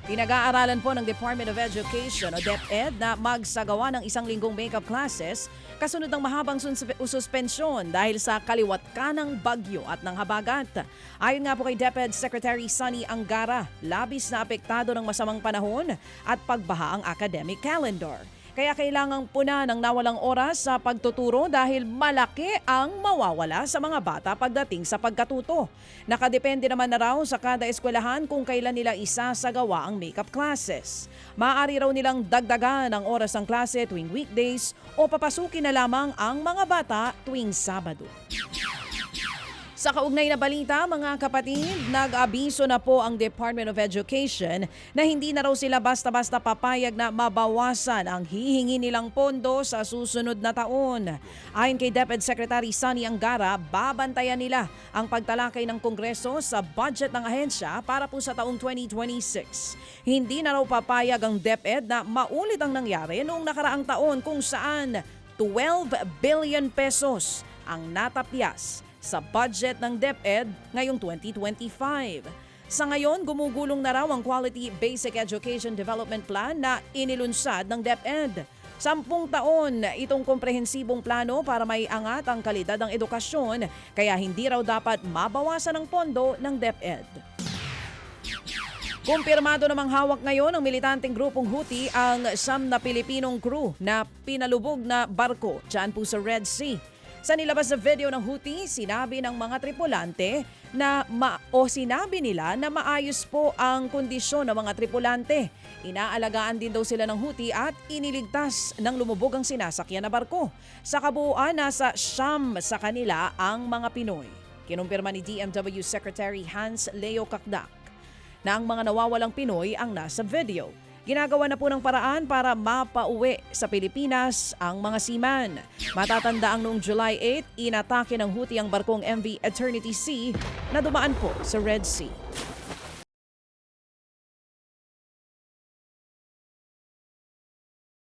Pinag-aaralan po ng Department of Education o DepEd na magsagawa ng isang linggong makeup classes kasunod ng mahabang suspensyon dahil sa kaliwat ka ng bagyo at ng habagat. Ayon nga po kay DepEd Secretary Sunny Angara, labis na apektado ng masamang panahon at pagbaha ang academic calendar. Kaya kailangang puna ng nawalang oras sa pagtuturo dahil malaki ang mawawala sa mga bata pagdating sa pagkatuto. Nakadepende naman na raw sa kada eskwelahan kung kailan nila isasagawa ang makeup classes. Maaari raw nilang dagdagan ang oras ng klase tuwing weekdays o papasukin na lamang ang mga bata tuwing Sabado. Sa kaugnay na balita, mga kapatid, nag-abiso na po ang Department of Education na hindi na raw sila basta-basta papayag na mabawasan ang hihingi nilang pondo sa susunod na taon. Ayon kay DepEd Secretary Sunny Angara, babantayan nila ang pagtalakay ng Kongreso sa budget ng ahensya para po sa taong 2026. Hindi na raw papayag ang DepEd na maulit ang nangyari noong nakaraang taon kung saan 12 billion pesos ang natapyas sa budget ng DepEd ngayong 2025. Sa ngayon, gumugulong na raw ang Quality Basic Education Development Plan na inilunsad ng DepEd. 10 taon itong komprehensibong plano para may angat ang kalidad ng edukasyon, kaya hindi raw dapat mabawasan ang pondo ng DepEd. Kumpirmado namang hawak ngayon ng militanteng grupong Houthi ang 9 na Pilipinong crew na pinalubog na barko dyan po sa Red Sea. Sa nilabas na video ng Houthi, sinabi ng mga tripulante sinabi nila na maayos po ang kondisyon ng mga tripulante. Inaalagaan din daw sila ng Houthi at iniligtas ng lumubog ang sinasakyan na barko. Sa kabuuan, nasa 9 sa kanila ang mga Pinoy. Kinumpirma ni DMW Secretary Hans Leo Kakdak na ang mga nawawalang Pinoy ang nasa video. Ginagawa na po ng paraan para mapauwi sa Pilipinas ang mga seaman. Matatanda ang noong July 8, inatake ng Houthi ang barkong MV Eternity Sea na dumaan po sa Red Sea.